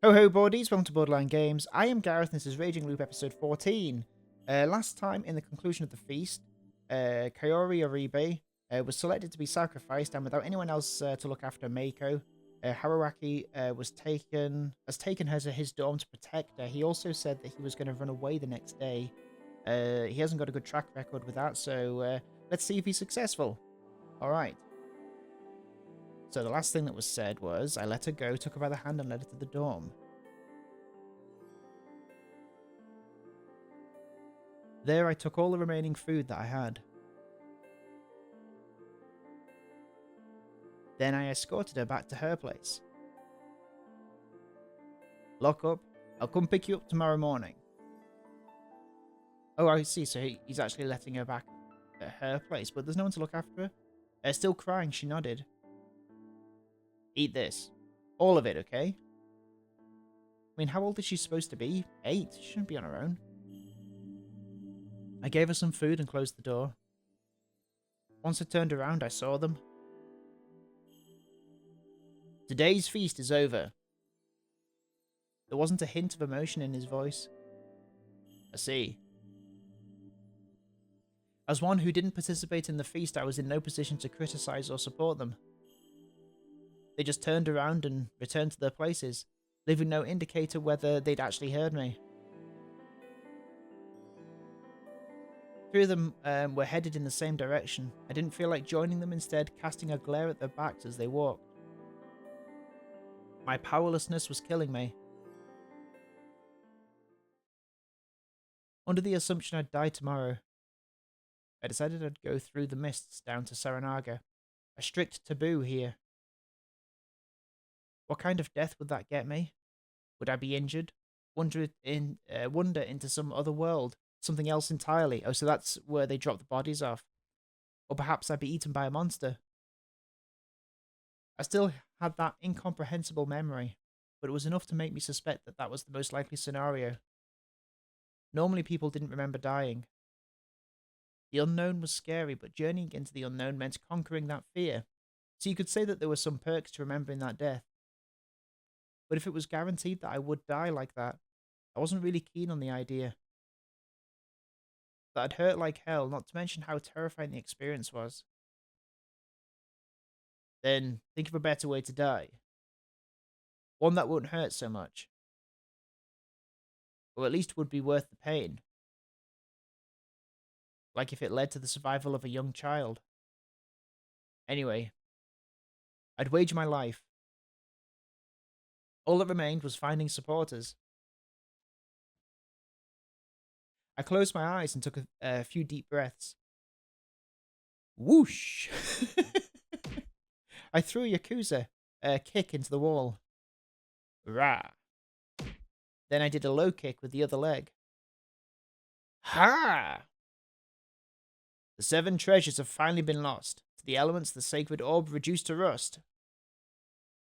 Ho ho boardies, welcome to Borderline Games. I am Gareth and this is Raging Loop episode 14. Last time in the conclusion of the feast, Kaori Oribe was selected to be sacrificed, and without anyone else to look after Mako, Haruaki has taken her to his dorm to protect her. He also said that he was going to run away the next day. He hasn't got a good track record with that, so let's see if he's successful. Alright. So the last thing that was said was, I let her go, took her by the hand and led her to the dorm. There I took all the remaining food that I had. Then I escorted her back to her place. Lock up. I'll come pick you up tomorrow morning. Oh, I see. So he's actually letting her back at her place, but there's no one to look after her. Still crying, she nodded. Eat this. All of it, okay? I mean, how old is she supposed to be? 8. She shouldn't be on her own. I gave her some food and closed the door. Once I turned around, I saw them. Today's feast is over. There wasn't a hint of emotion in his voice. I see. As one who didn't participate in the feast, I was in no position to criticize or support them. They just turned around and returned to their places, leaving no indicator whether they'd actually heard me. 3 of them were headed in the same direction. I didn't feel like joining them, instead casting a glare at their backs as they walked. My powerlessness was killing me. Under the assumption I'd die tomorrow, I decided I'd go through the mists down to Saranaga. A strict taboo here. What kind of death would that get me? Would I be injured? Wander into some other world? Something else entirely? Oh, so that's where they drop the bodies off. Or perhaps I'd be eaten by a monster. I still had that incomprehensible memory, but it was enough to make me suspect that that was the most likely scenario. Normally people didn't remember dying. The unknown was scary, but journeying into the unknown meant conquering that fear. So you could say that there were some perks to remembering that death. But if it was guaranteed that I would die like that, I wasn't really keen on the idea. That'd hurt like hell, not to mention how terrifying the experience was. Then think of a better way to die. One that won't hurt so much. Or at least would be worth the pain. Like if it led to the survival of a young child. Anyway, I'd wager my life. All that remained was finding supporters. I closed my eyes and took a few deep breaths. Whoosh! I threw a Yakuza kick into the wall. Rah! Then I did a low kick with the other leg. Ha! The 7 treasures have finally been lost. To the elements, the sacred orb reduced to rust.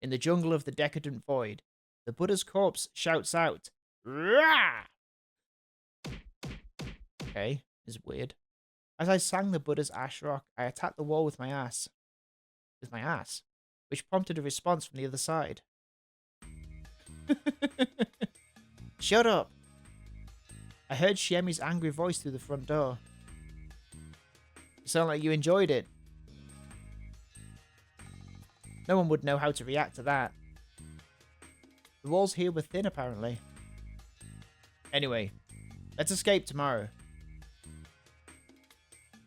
In the jungle of the decadent void, the Buddha's corpse shouts out, Rah! Okay, this is weird. As I sang the Buddha's ash rock, I attacked the wall with my ass. Which prompted a response from the other side. Shut up! I heard Shiemi's angry voice through the front door. You sound like you enjoyed it. No one would know how to react to that. The walls here were thin, apparently. Anyway, let's escape tomorrow.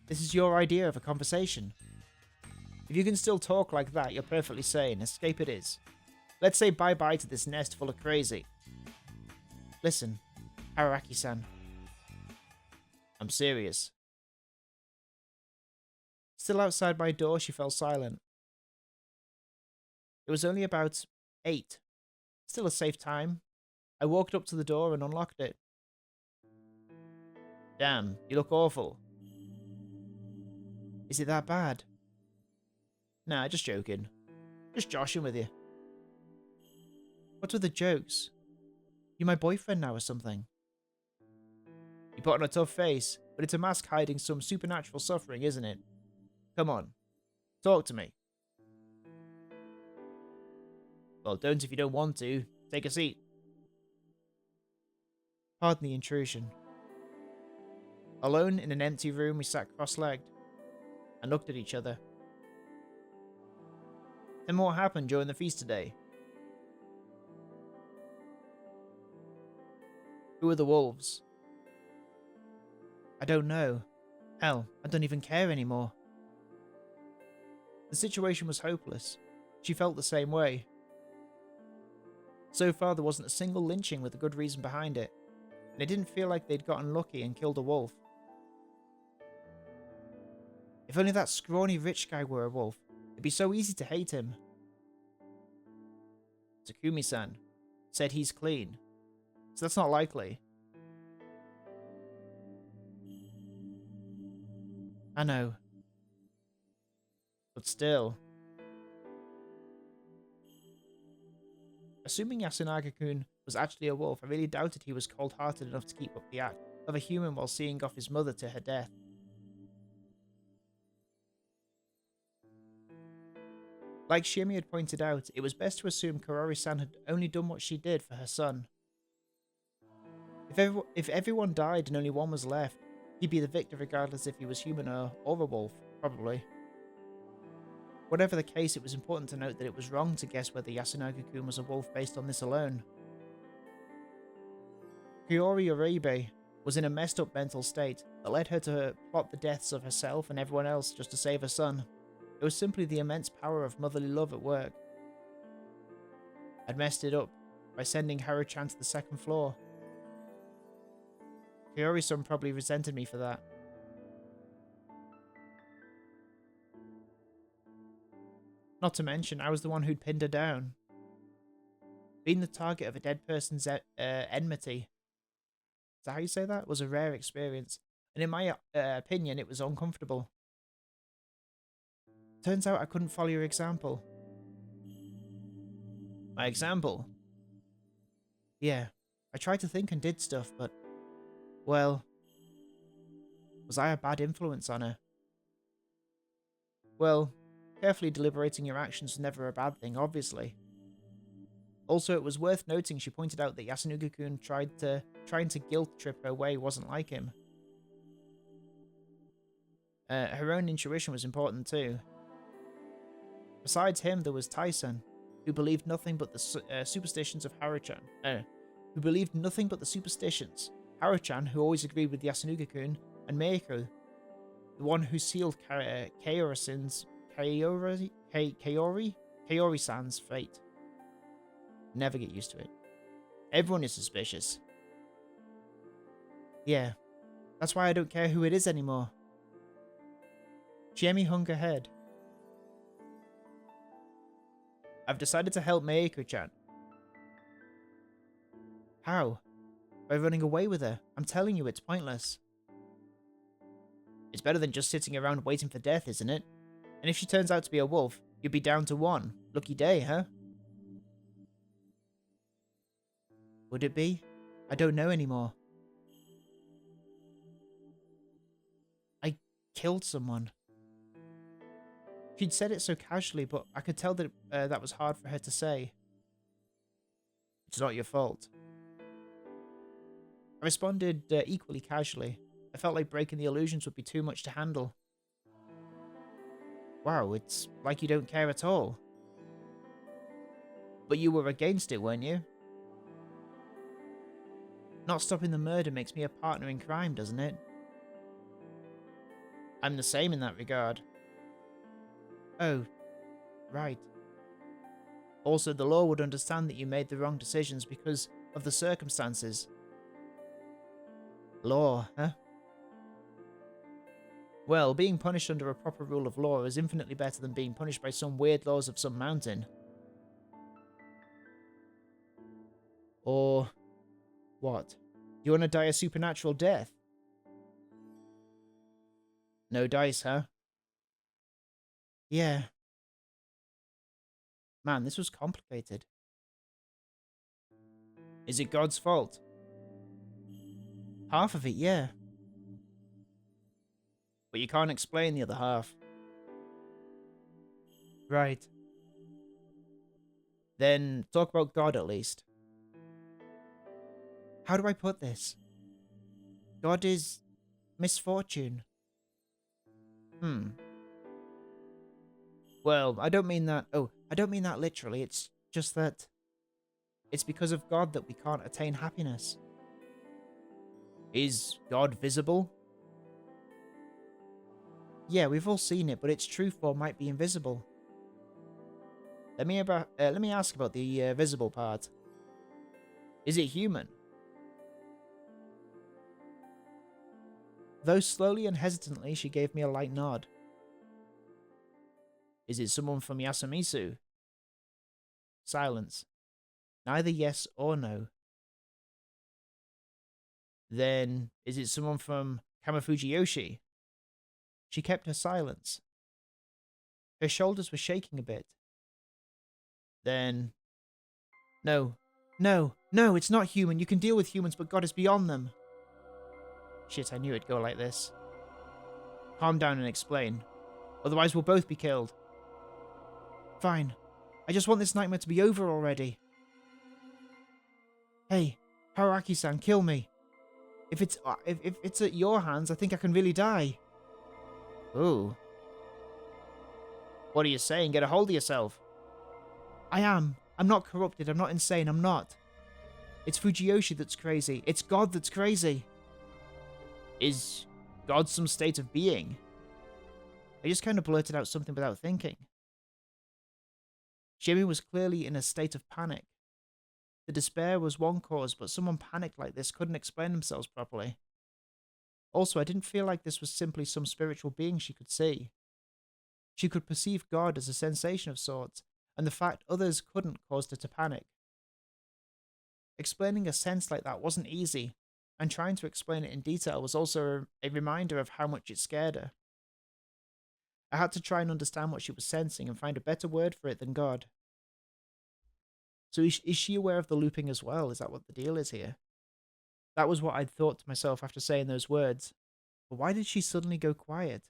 This is your idea of a conversation. If you can still talk like that, you're perfectly sane. Escape it is. Let's say bye-bye to this nest full of crazy. Listen, Haruaki-san. I'm serious. Still outside my door, she fell silent. It was only about 8. Still a safe time. I walked up to the door and unlocked it. Damn, you look awful. Is it that bad? Nah, just joking. Just joshing with you. What were the jokes? You're my boyfriend now or something? You put on a tough face, but it's a mask hiding some supernatural suffering, isn't it? Come on. Talk to me. Well, don't if you don't want to. Take a seat. Pardon the intrusion. Alone in an empty room, we sat cross-legged and looked at each other. Then what happened during the feast today? Who are the wolves? I don't know. Hell, I don't even care anymore. The situation was hopeless. She felt the same way. So far, there wasn't a single lynching with a good reason behind it, and it didn't feel like they'd gotten lucky and killed a wolf. If only that scrawny rich guy were a wolf, it'd be so easy to hate him. Takumi-san said he's clean, so that's not likely. I know. But still. Assuming Yasunaga-kun was actually a wolf, I really doubted he was cold-hearted enough to keep up the act of a human while seeing off his mother to her death. Like Shimi had pointed out, it was best to assume Kaori-san had only done what she did for her son. If everyone died and only one was left, he'd be the victor regardless if he was human or a wolf, probably. Whatever the case, it was important to note that it was wrong to guess whether Yasunaga-kun was a wolf based on this alone. Kaori Uribe was in a messed up mental state that led her to plot the deaths of herself and everyone else just to save her son. It was simply the immense power of motherly love at work. I'd messed it up by sending Haru-chan to the second floor. Kaori-san probably resented me for that. Not to mention, I was the one who'd pinned her down. Being the target of a dead person's enmity, is that how you say that? Was a rare experience, and in my opinion, it was uncomfortable. Turns out I couldn't follow your example. My example? Yeah, I tried to think and did stuff, but, well, was I a bad influence on her? Well, carefully deliberating your actions was never a bad thing, obviously. Also, it was worth noting she pointed out that Yasunaga-kun trying to guilt trip her way wasn't like him. Her own intuition was important too. Besides him, there was Tai-san, who believed nothing but the superstitions of Haru-chan. Haru-chan, who always agreed with Yasunaga-kun, and Meiko, the one who sealed Kaori-san's fate. Never get used to it. Everyone is suspicious. Yeah, that's why I don't care who it is anymore. Chiemi hung her head. I've decided to help Meiko-chan. How? By running away with her. I'm telling you, it's pointless. It's better than just sitting around waiting for death, isn't it? And if she turns out to be a wolf, you'd be down to one. Lucky day, huh? Would it be? I don't know anymore. I killed someone. She'd said it so casually, but I could tell that that was hard for her to say. It's not your fault. I responded equally casually. I felt like breaking the illusions would be too much to handle. Wow, it's like you don't care at all. But you were against it, weren't you? Not stopping the murder makes me a partner in crime, doesn't it? I'm the same in that regard. Oh, right. Also, the law would understand that you made the wrong decisions because of the circumstances. Law, huh? Well, being punished under a proper rule of law is infinitely better than being punished by some weird laws of some mountain. Or what? You want to die a supernatural death? No dice, huh? Yeah. Man, this was complicated. Is it God's fault? Half of it, yeah. But you can't explain the other half. Right. Then talk about God at least. How do I put this? God is misfortune. Well, I don't mean that. Oh, I don't mean that literally. It's just that it's because of God that we can't attain happiness. Is God visible? Yeah, we've all seen it, but its true form might be invisible. Let me ask about the visible part. Is it human? Though slowly and hesitantly, she gave me a light nod. Is it someone from Yasumisu? Silence. Neither yes or no. Then, is it someone from Kamafuji Yoshi? She kept her silence. Her shoulders were shaking a bit. Then, no, no, it's not human. You can deal with humans, but God is beyond them. Shit, I knew it'd go like this. Calm down and explain. Otherwise we'll both be killed. Fine. I just want this nightmare to be over already. Hey, Haruaki-san, kill me. If it's at your hands, I think I can really die. Ooh. What are you saying? Get a hold of yourself. I am. I'm not corrupted. I'm not insane. I'm not. It's Fujiyoshi that's crazy. It's God that's crazy. Is God some state of being? I just kind of blurted out something without thinking. Jimmy was clearly in a state of panic. The despair was one cause, but someone panicked like this couldn't explain themselves properly. Also, I didn't feel like this was simply some spiritual being she could see. She could perceive God as a sensation of sorts, and the fact others couldn't caused her to panic. Explaining a sense like that wasn't easy, and trying to explain it in detail was also a reminder of how much it scared her. I had to try and understand what she was sensing and find a better word for it than God. So is she aware of the looping as well? Is that what the deal is here? That was what I'd thought to myself after saying those words. But why did she suddenly go quiet?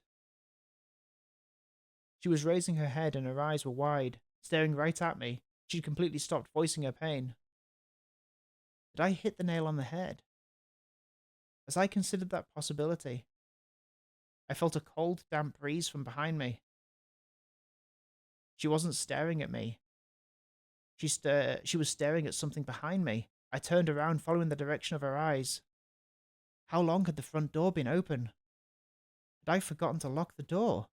She was raising her head and her eyes were wide, staring right at me. She'd completely stopped voicing her pain. Did I hit the nail on the head? As I considered that possibility, I felt a cold, damp breeze from behind me. She wasn't staring at me. She was staring at something behind me. I turned around, following the direction of her eyes. How long had the front door been open? Had I forgotten to lock the door?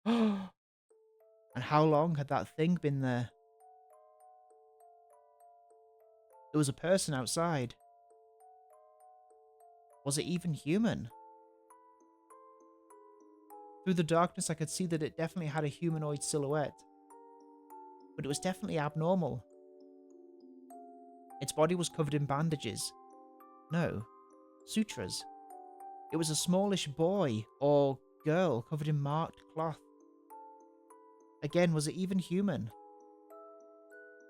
And how long had that thing been there? There was a person outside. Was it even human? Through the darkness, I could see that it definitely had a humanoid silhouette. But it was definitely abnormal. Its body was covered in bandages. No, sutras. It was a smallish boy or girl covered in marked cloth. Again, was it even human?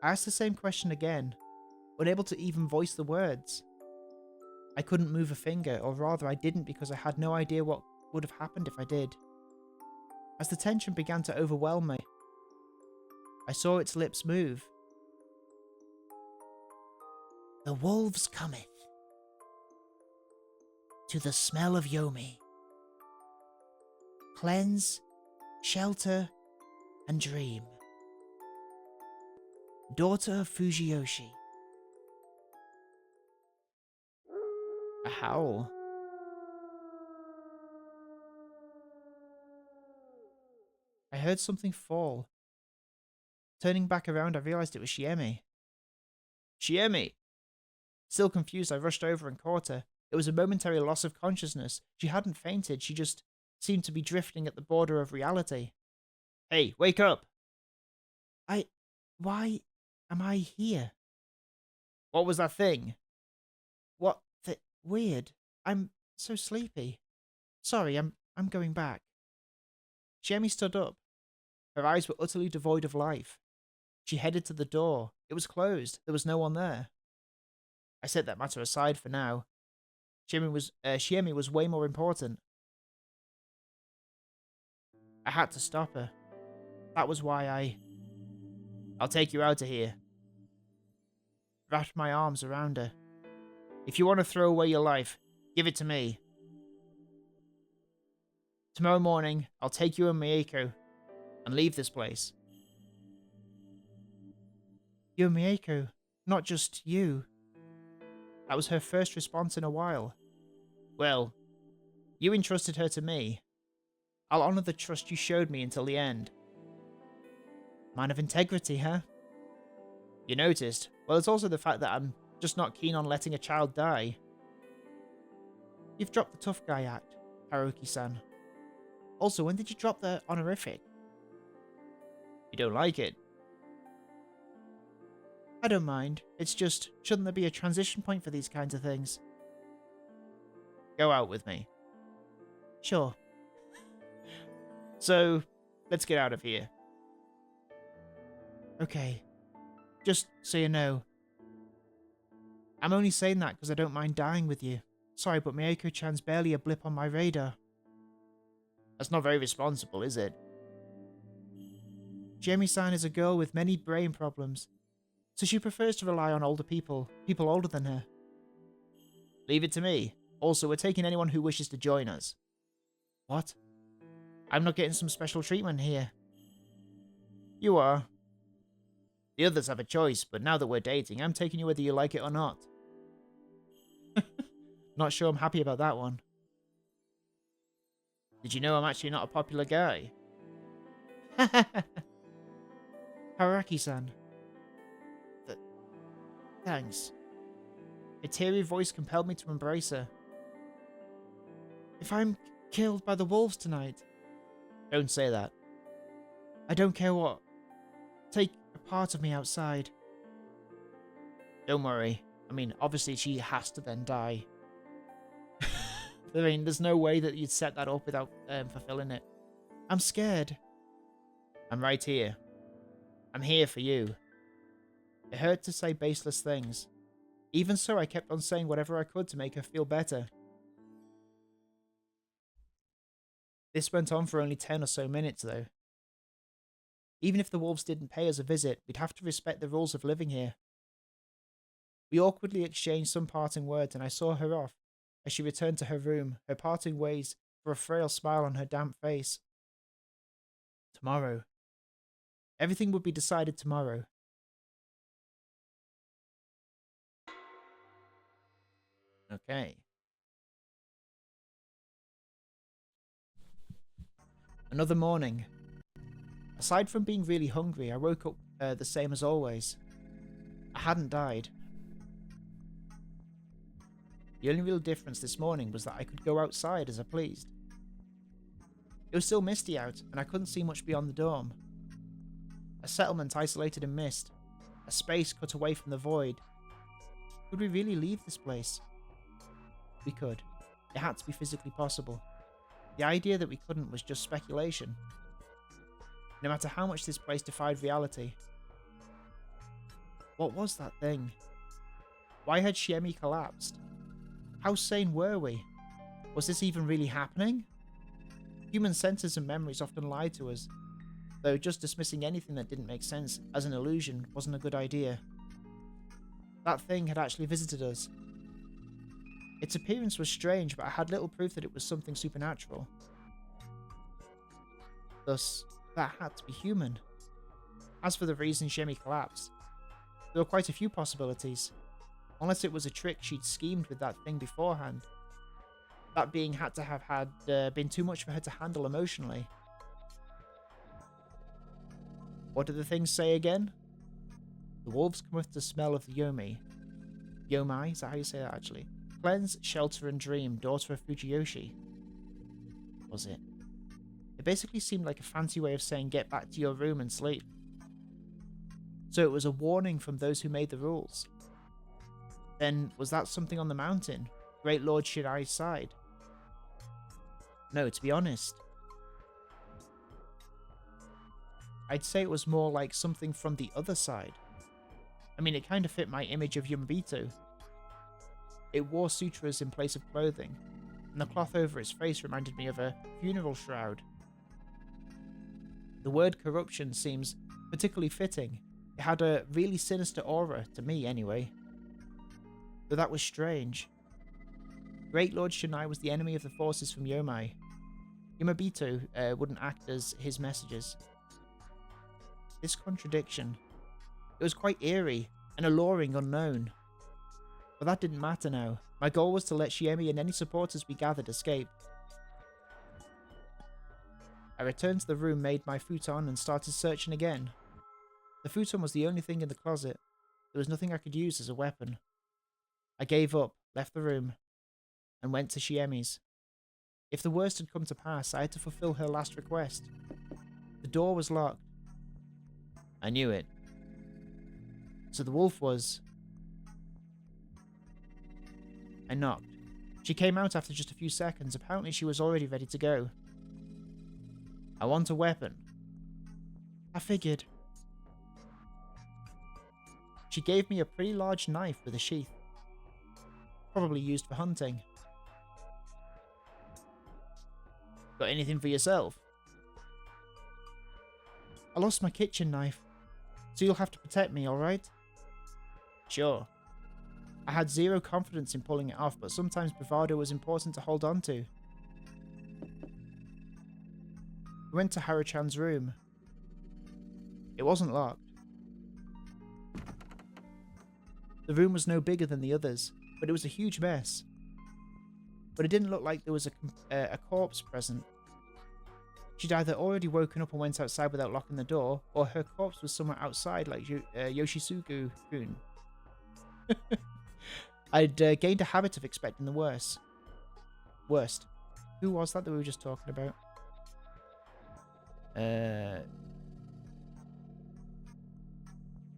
I asked the same question again, unable to even voice the words. I couldn't move a finger, or rather I didn't because I had no idea what would have happened if I did. As the tension began to overwhelm me, I saw its lips move. The wolves cometh. To the smell of Yomi. Cleanse, shelter, and dream. Daughter of Fujiyoshi. A howl. I heard something fall. Turning back around, I realized it was Shiemi. Shiemi! Still confused, I rushed over and caught her. It was a momentary loss of consciousness. She hadn't fainted, she just seemed to be drifting at the border of reality. Hey, wake up! Why am I here? What was that thing? What weird. I'm so sleepy. Sorry, I'm going back. Shiemi stood up. Her eyes were utterly devoid of life. She headed to the door. It was closed. There was no one there. I set that matter aside for now. Shiemi was way more important. I had to stop her. That was why I'll take you out of here. Wrapped my arms around her. If you want to throw away your life, give it to me. Tomorrow morning, I'll take you and Mieko and leave this place. You and Mieko, not just you. That was her first response in a while. Well, you entrusted her to me. I'll honour the trust you showed me until the end. Man of integrity, huh? You noticed? Well, it's also the fact that I'm just not keen on letting a child die. You've dropped the tough guy act, Haruki-san. Also, when did you drop the honorific? You don't like it? I don't mind. It's just, shouldn't there be a transition point for these kinds of things? Go out with me. Sure. So, let's get out of here. Okay. Just so you know. I'm only saying that because I don't mind dying with you. Sorry, but Mieko-chan's barely a blip on my radar. That's not very responsible, is it? Jamie-san is a girl with many brain problems, so she prefers to rely on older people older than her. Leave it to me. Also, we're taking anyone who wishes to join us. What? I'm not getting some special treatment here. You are. The others have a choice, but now that we're dating, I'm taking you whether you like it or not. Not sure I'm happy about that one. Did you know I'm actually not a popular guy? Haraki-san. Thanks. A teary voice compelled me to embrace her. If I'm killed by the wolves tonight... Don't say that. I don't care what. Take a part of me outside. Don't worry. I mean, obviously she has to then die. I mean, there's no way that you'd set that up without fulfilling it. I'm scared. I'm right here. I'm here for you. It hurt to say baseless things. Even so, I kept on saying whatever I could to make her feel better. This went on for only 10 or so minutes, though. Even if the wolves didn't pay us a visit, we'd have to respect the rules of living here. We awkwardly exchanged some parting words, and I saw her off, as she returned to her room, her parting ways for a frail smile on her damp face. Tomorrow. Everything would be decided tomorrow. Okay. Another morning. Aside from being really hungry, I woke up the same as always. I hadn't died. The only real difference this morning was that I could go outside as I pleased. It was still misty out, and I couldn't see much beyond the dorm. A settlement isolated in mist. A space cut away from the void. Could we really leave this place? We could. It had to be physically possible. The idea that we couldn't was just speculation. No matter how much this place defied reality. What was that thing? Why had Shiemi collapsed? How sane were we? Was this even really happening? Human senses and memories often lied to us, though just dismissing anything that didn't make sense as an illusion wasn't a good idea. That thing had actually visited us. Its appearance was strange, but I had little proof that it was something supernatural. Thus, that had to be human. As for the reason Shiemi collapsed, there were quite a few possibilities, unless it was a trick she'd schemed with that thing beforehand. That being had to have been too much for her to handle emotionally. What did the thing say again? The wolves come with the smell of the Yomi. Yomai, is that how you say that actually? Cleanse, shelter and dream, daughter of Fujiyoshi. Was it? It basically seemed like a fancy way of saying get back to your room and sleep. So it was a warning from those who made the rules. Then, was that something on the mountain? Great Lord Shirai's side? No, to be honest. I'd say it was more like something from the other side. I mean, it kind of fit my image of Yumabito. It wore sutras in place of clothing, and the cloth over its face reminded me of a funeral shroud. The word corruption seems particularly fitting. It had a really sinister aura, to me anyway. though that was strange. Great Lord Shinai was the enemy of the forces from Yomai. Yamabito wouldn't act as his messengers. This contradiction. It was quite eerie, an alluring unknown. But that didn't matter now. My goal was to let Shiemi and any supporters we gathered escape. I returned to the room, made my futon, and started searching again. The futon was the only thing in the closet. There was nothing I could use as a weapon. I gave up, left the room, and went to Shiemi's. If the worst had come to pass, I had to fulfill her last request. The door was locked. I knew it. So the wolf was... I knocked. She came out after just a few seconds. Apparently she was already ready to go. I want a weapon. I figured. She gave me a pretty large knife with a sheath. Probably used for hunting. Got anything for yourself? I lost my kitchen knife, so you'll have to protect me, alright? Sure. I had zero confidence in pulling it off, but sometimes bravado was important to hold on to. We went to Haruchan's room. It wasn't locked. The room was no bigger than the others, but it was a huge mess. But it didn't look like there was a corpse present. She'd either already woken up and went outside without locking the door, or her corpse was somewhere outside like Yoshisugu-kun. I'd gained a habit of expecting the worst. Who was that we were just talking about?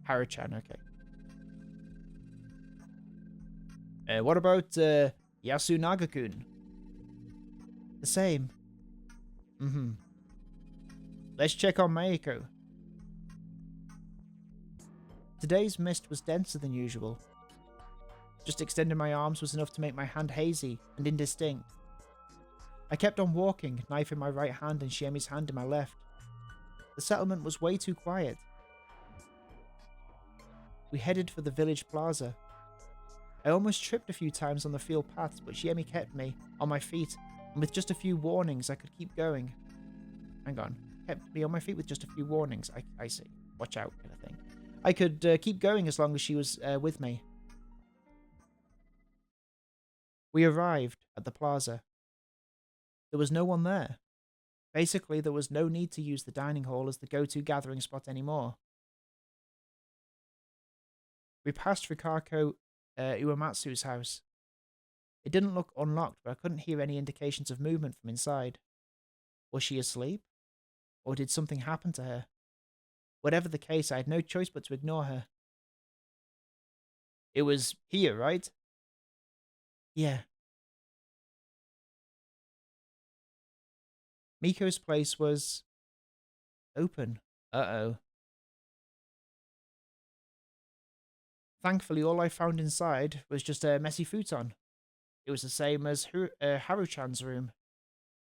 Haruchan, okay. What about Yasunaga-kun? The same. Let's check on Meiko. Today's mist was denser than usual. Just extending my arms was enough to make my hand hazy and indistinct. I kept on walking, knife in my right hand and Shiemi's hand in my left. The settlement was way too quiet. We headed for the village plaza. I almost tripped a few times on the field paths, but Shiemi kept me on my feet, and with just a few warnings I could keep going. Hang on. Kept me on my feet with just a few warnings. I see. Watch out, kind of thing. I could keep going as long as she was with me. We arrived at the plaza. There was no one there. Basically, there was no need to use the dining hall as the go-to gathering spot anymore. We passed Rikako Uematsu's house. It didn't look unlocked, but I couldn't hear any indications of movement from inside. Was she asleep? Or did something happen to her? Whatever the case, I had no choice but to ignore her. It was here, right? Yeah. Miko's place was... open. Uh-oh. Thankfully, all I found inside was just a messy futon. It was the same as Haruchan's room.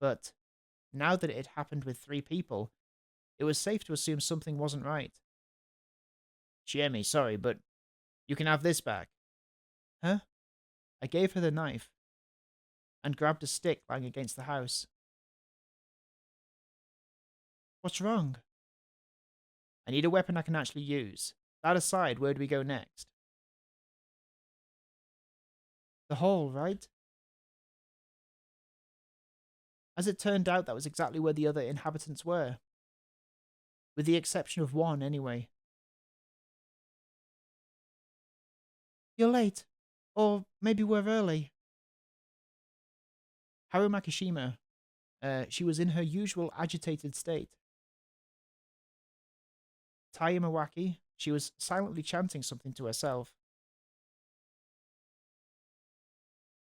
But now that it had happened with 3 people, it was safe to assume something wasn't right. Shiemi, sorry, but you can have this back. Huh? I gave her the knife and grabbed a stick lying against the house. What's wrong? I need a weapon I can actually use. That aside, where do we go next? The hall, right? As it turned out, that was exactly where the other inhabitants were. With the exception of one, anyway. You're late. Or maybe we're early. Haru Makishima. She was in her usual agitated state. Tai Imawaki. She was silently chanting something to herself.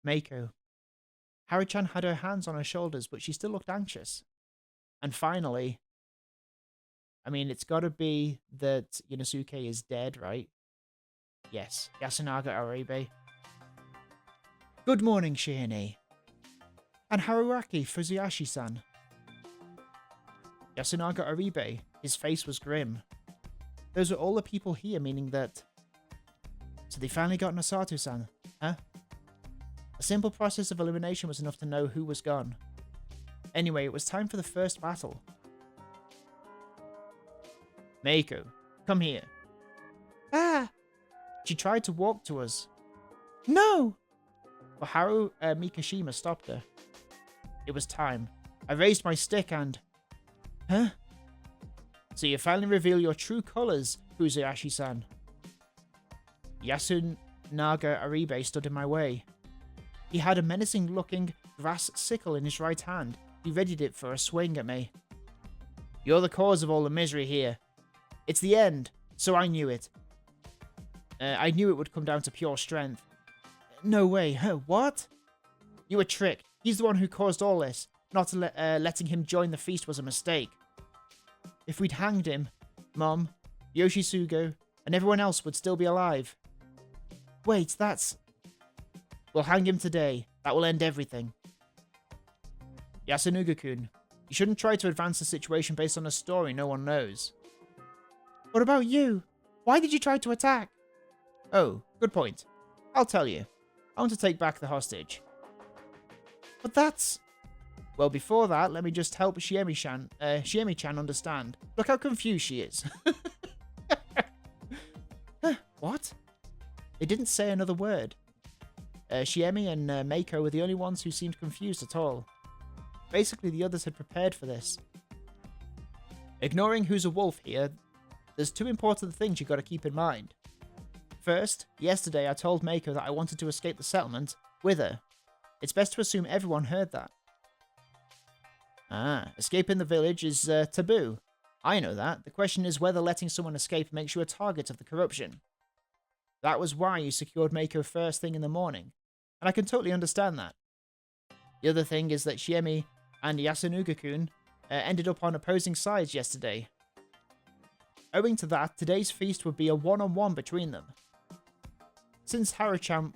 Meiko. Haruchan had her hands on her shoulders, but she still looked anxious. And finally... I mean, it's gotta be that Yunosuke is dead, right? Yes, Yasunaga Aribe. Good morning, Shieni. And Haruaki Fuzuyashi-san. Yasunaga Aribe. His face was grim. Those were all the people here, meaning that... So they finally got Nosato-san, huh? Huh? A simple process of elimination was enough to know who was gone. Anyway, it was time for the first battle. Meiko, come here. Ah! She tried to walk to us. No! But Haru Mikashima stopped her. It was time. I raised my stick and... Huh? So you finally reveal your true colors, Fuzayashi-san. Yasunaga Aribe stood in my way. He had a menacing-looking grass sickle in his right hand. He readied it for a swing at me. You're the cause of all the misery here. It's the end, so I knew it. I knew it would come down to pure strength. No way, huh? What? You were tricked. He's the one who caused all this. Not letting him join the feast was a mistake. If we'd hanged him, Mom, Yoshisugo, and everyone else would still be alive. Wait, that's... We'll hang him today. That will end everything. Yasunuga-kun, you shouldn't try to advance the situation based on a story no one knows. What about you? Why did you try to attack? Oh, good point. I'll tell you. I want to take back the hostage. But that's... Well, before that, let me just help Shiemi-chan understand. Look how confused she is. What? They didn't say another word. Shiemi and Meiko were the only ones who seemed confused at all. Basically, the others had prepared for this. Ignoring who's a wolf here, there's two important things you got to keep in mind. First, yesterday I told Meiko that I wanted to escape the settlement with her. It's best to assume everyone heard that. Ah, escaping the village is taboo. I know that. The question is whether letting someone escape makes you a target of the corruption. That was why you secured Meiko first thing in the morning, and I can totally understand that. The other thing is that Shiemi and Yasunuga-kun ended up on opposing sides yesterday. Owing to that, today's feast would be a one-on-one between them. Since Haru-chan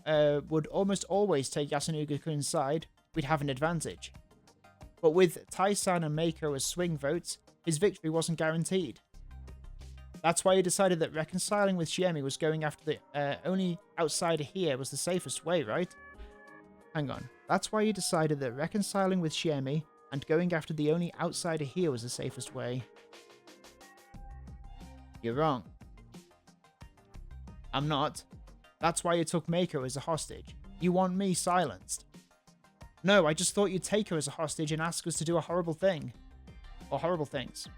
would almost always take Yasunuga-kun's side, we'd have an advantage. But with Tai-san and Meiko as swing votes, his victory wasn't guaranteed. That's why he decided that reconciling with Shiemi was going after the only outsider here was the safest way, right? Hang on. That's why he decided that reconciling with Shiemi and going after the only outsider here was the safest way. You're wrong. I'm not. That's why you took Meiko as a hostage. You want me silenced. No, I just thought you'd take her as a hostage and ask us to do a horrible thing. Or horrible things.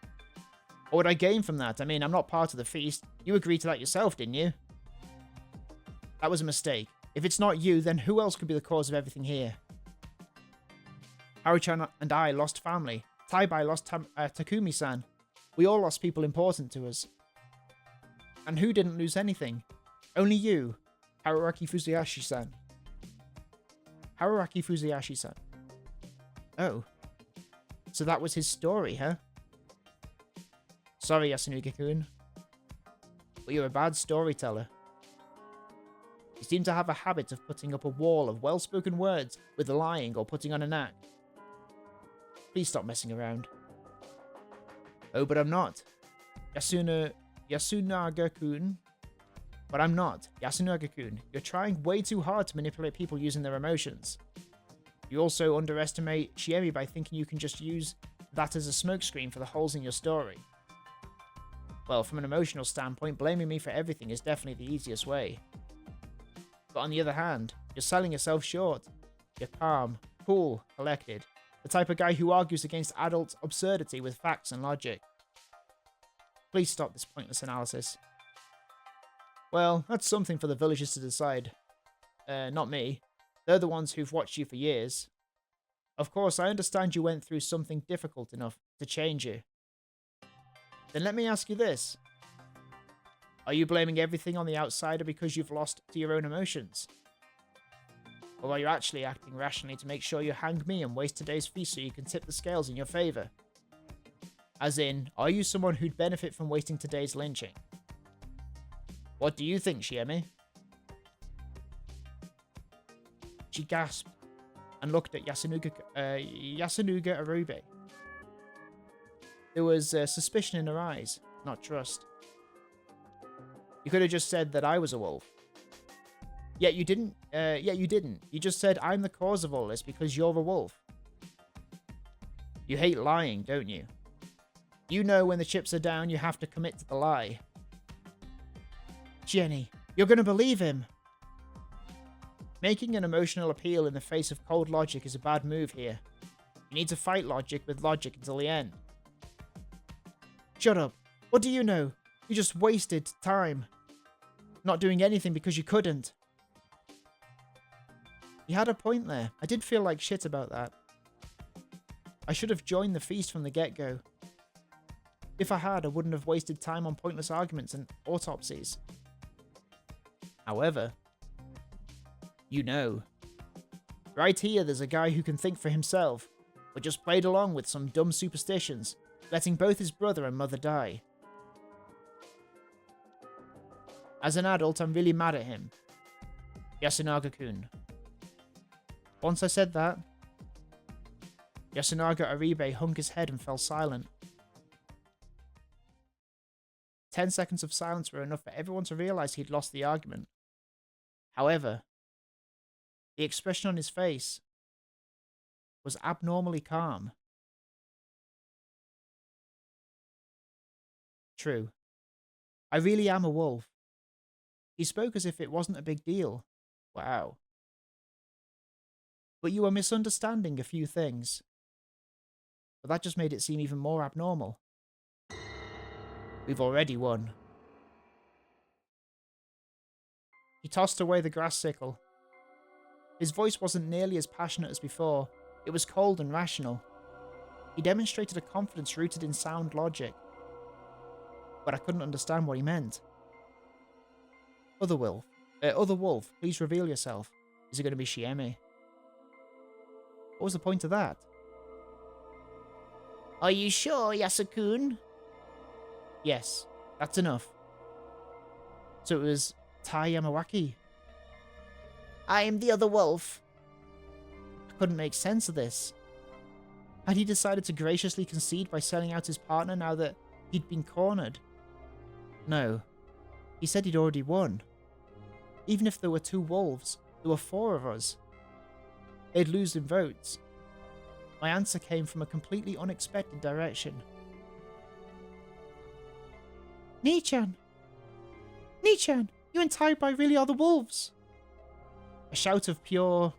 What would I gain from that? I mean, I'm not part of the feast. You agreed to that yourself, didn't you? That was a mistake. If it's not you, then who else could be the cause of everything here? Haru-chan and I lost family. Tai-bai lost Takumi-san. We all lost people important to us. And who didn't lose anything? Only you, Haruaki Fuzayashi-san. Haruaki Fuzayashi-san. Oh. So that was his story, huh? Sorry, Yasunuga-kun. But you're a bad storyteller. You seem to have a habit of putting up a wall of well-spoken words with lying or putting on an act. Please stop messing around. Oh, but I'm not. Yasunaga-kun. But I'm not. Yasunaga-kun, you're trying way too hard to manipulate people using their emotions. You also underestimate Shiemi by thinking you can just use that as a smokescreen for the holes in your story. Well, from an emotional standpoint, blaming me for everything is definitely the easiest way. But on the other hand, you're selling yourself short. You're calm, cool, collected. The type of guy who argues against adult absurdity with facts and logic. Please stop this pointless analysis. Well, that's something for the villagers to decide. Not me. They're the ones who've watched you for years. Of course, I understand you went through something difficult enough to change you. Then let me ask you this. Are you blaming everything on the outsider because you've lost to your own emotions? Or are you actually acting rationally to make sure you hang me and waste today's feast so you can tip the scales in your favour? As in, are you someone who'd benefit from wasting today's lynching? What do you think, Shiemi? She gasped and looked at Yasunuga Arube. There was suspicion in her eyes, not trust. You could have just said that I was a wolf. Yet you didn't. You just said I'm the cause of all this because you're a wolf. You hate lying, don't you? You know when the chips are down, you have to commit to the lie. Jenny, you're gonna believe him. Making an emotional appeal in the face of cold logic is a bad move here. You need to fight logic with logic until the end. Shut up. What do you know? You just wasted time. Not doing anything because you couldn't. He had a point there. I did feel like shit about that. I should have joined the feast from the get-go. If I had, I wouldn't have wasted time on pointless arguments and autopsies. However, you know. Right here, there's a guy who can think for himself, but just played along with some dumb superstitions, letting both his brother and mother die. As an adult, I'm really mad at him. Yasunaga-kun. Once I said that, Yasunaga Aribe hung his head and fell silent. 10 seconds of silence were enough for everyone to realize he'd lost the argument. However, the expression on his face was abnormally calm. True. I really am a wolf. He spoke as if it wasn't a big deal. Wow. But you were misunderstanding a few things. But that just made it seem even more abnormal. We've already won. He tossed away the grass sickle. His voice wasn't nearly as passionate as before. It was cold and rational. He demonstrated a confidence rooted in sound logic. But I couldn't understand what he meant. Other wolf, please reveal yourself. Is it going to be Shiemi? What was the point of that? Are you sure, Yasukun? Yes, that's enough. So it was Tai Yamawaki. I am the other wolf. I couldn't make sense of this. Had he decided to graciously concede by selling out his partner now that he'd been cornered? No. He said he'd already won. Even if there were 2 wolves, there were 4 of us. They'd lose in votes. My answer came from a completely unexpected direction. Nichan! Nichan! You and Tai-Bai really are the wolves! A shout of pure,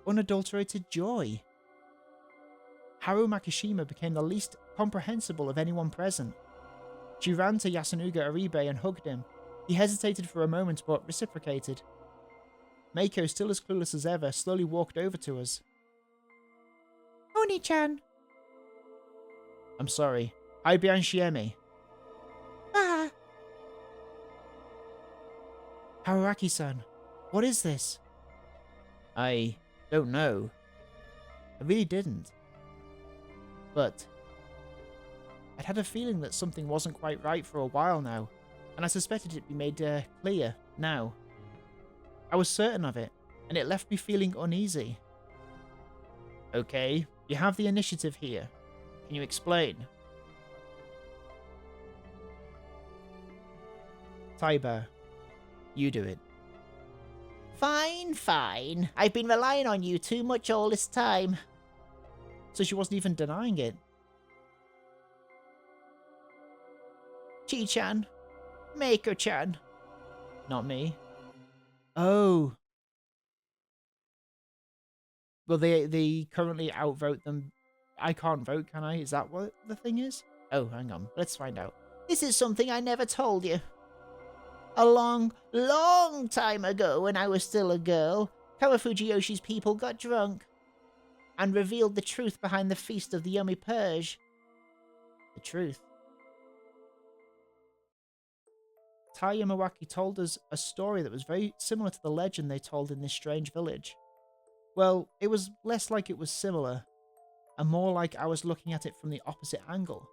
unadulterated joy. Haru Makishima became the least comprehensible of anyone present. She ran to Yasunaga Aribe and hugged him. He hesitated for a moment but reciprocated. Meiko, still as clueless as ever, slowly walked over to us. Oni-chan! I'm sorry. Haibian Shiemi. Ah! Haruaki-san, what is this? I don't know. I really didn't. But I'd had a feeling that something wasn't quite right for a while now, and I suspected it'd be made clear now. I was certain of it, and it left me feeling uneasy. Okay, you have the initiative here. Can you explain? Tai-Bai, you do it. Fine, fine. I've been relying on you too much all this time. So she wasn't even denying it. Chi-chan. Meiko-chan. Not me. Oh. Well, they currently outvote them. I can't vote, can I? Is that what the thing is? Oh, hang on. Let's find out. This is something I never told you. A long, long time ago, when I was still a girl, Kawafuji Yoshi's people got drunk and revealed the truth behind the Feast of the Yomi Purge. The truth. Tai Yamawaki told us a story that was very similar to the legend they told in this strange village. Well, it was less like it was similar, and more like I was looking at it from the opposite angle.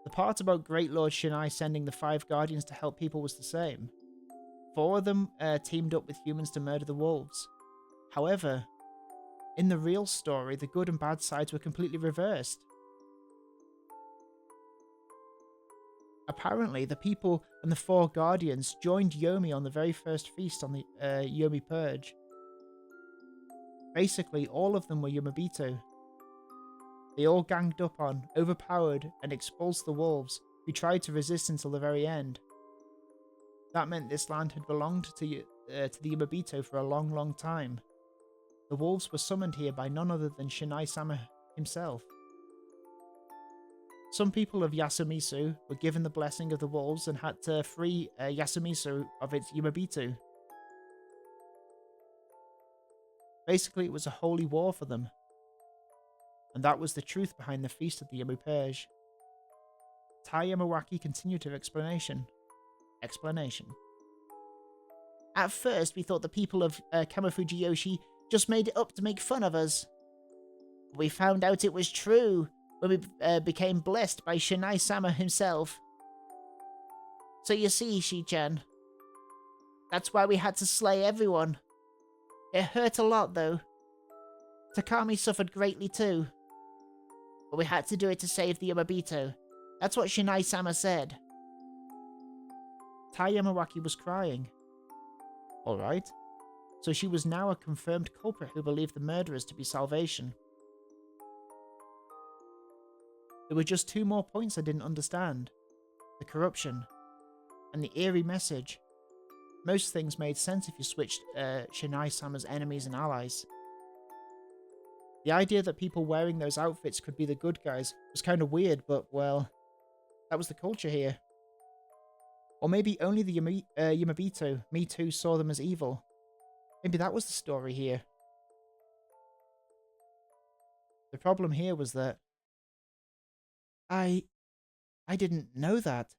The part about Great Lord Shinai sending the 5 guardians to help people was the same. 4 of them teamed up with humans to murder the wolves. However, in the real story, the good and bad sides were completely reversed. Apparently, the people and the 4 guardians joined Yomi on the very first feast on the Yomi Purge. Basically, all of them were Yumabito. They all ganged up on, overpowered, and expulsed the wolves, who tried to resist until the very end. That meant this land had belonged to the Yumabito for a long, long time. The wolves were summoned here by none other than Shinai-sama himself. Some people of Yasumizu were given the blessing of the wolves and had to free Yasumizu of its Yumabito. Basically, it was a holy war for them. And that was the truth behind the Feast of the Yomi Purge. Tai Yamawaki continued her explanation. At first, we thought the people of Kamafujiyoshi just made it up to make fun of us. We found out it was true when we became blessed by Shinai-sama himself. So you see, Shi-chan, that's why we had to slay everyone. It hurt a lot, though. Takami suffered greatly too. But we had to do it to save the Yamabito. That's what Shinai-sama said. Tai Yamawaki was crying. Alright. So she was now a confirmed culprit who believed the murderers to be salvation. There were just 2 more points I didn't understand. The corruption. And the eerie message. Most things made sense if you switched Shinai-sama's enemies and allies. The idea that people wearing those outfits could be the good guys was kind of weird, but, well, that was the culture here. Or maybe only the Yumabito, Me Too, saw them as evil. Maybe that was the story here. The problem here was that I didn't know that.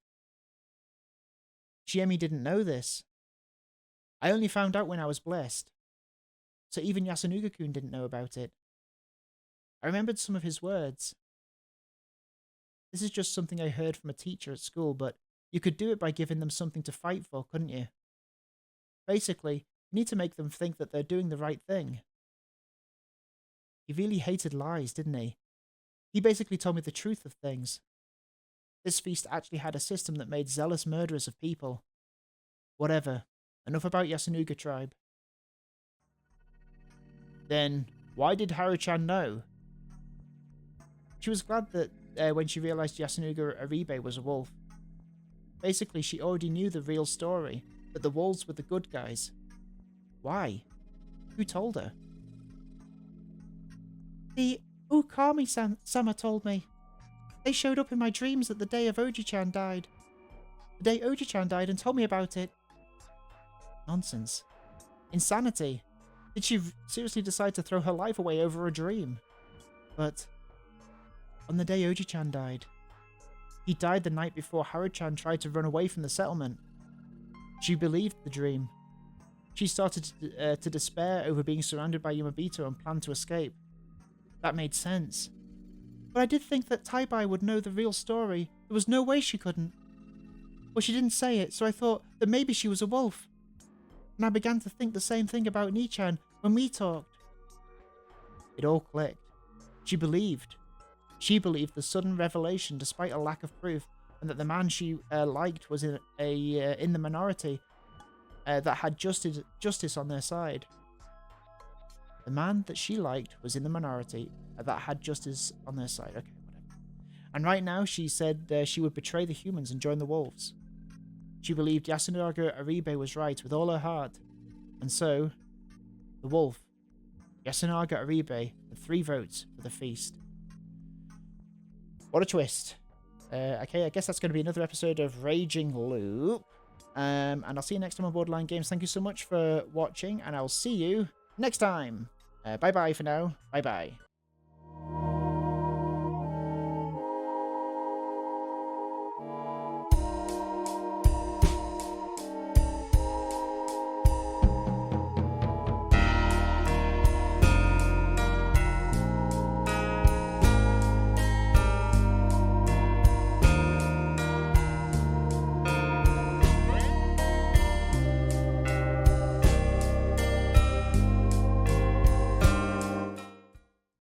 Shiemi didn't know this. I only found out when I was blessed. So even Yasunuga-kun didn't know about it. I remembered some of his words. This is just something I heard from a teacher at school, but you could do it by giving them something to fight for, couldn't you? Basically, you need to make them think that they're doing the right thing. He really hated lies, didn't he? He basically told me the truth of things. This feast actually had a system that made zealous murderers of people. Whatever. Enough about Yasunuga tribe. Then, why did Haru-chan know? She was glad that when she realized Yasunuga Aribe was a wolf. Basically, she already knew the real story, that the wolves were the good guys. Why? Who told her? The Ukami-sama told me. They showed up in my dreams that the day of Oji-chan died. The day Oji-chan died and told me about it. Nonsense. Insanity. Did she seriously decide to throw her life away over a dream? But on the day Oji-chan died, he died the night before Haru-chan tried to run away from the settlement. She believed the dream. She started to despair over being surrounded by Yumabito and planned to escape. That made sense. But I did think that Taibai would know the real story. There was no way she couldn't. Well, she didn't say it, so I thought that maybe she was a wolf. And I began to think the same thing about Nichan when we talked. It all clicked. She believed. She believed the sudden revelation despite a lack of proof, and that the man she liked was in the minority that had justice on their side. The man that she liked was in the minority that had justice on their side. Okay, whatever. And right now she said she would betray the humans and join the wolves. She believed Yasunaga Aribe was right with all her heart. And so, the wolf, Yasunaga Aribe, had 3 votes for the feast. What a twist. Okay, I guess that's going to be another episode of Raging Loop. And I'll see you next time on Borderline Games. Thank you so much for watching, and I'll see you next time. Bye-bye for now. Bye-bye.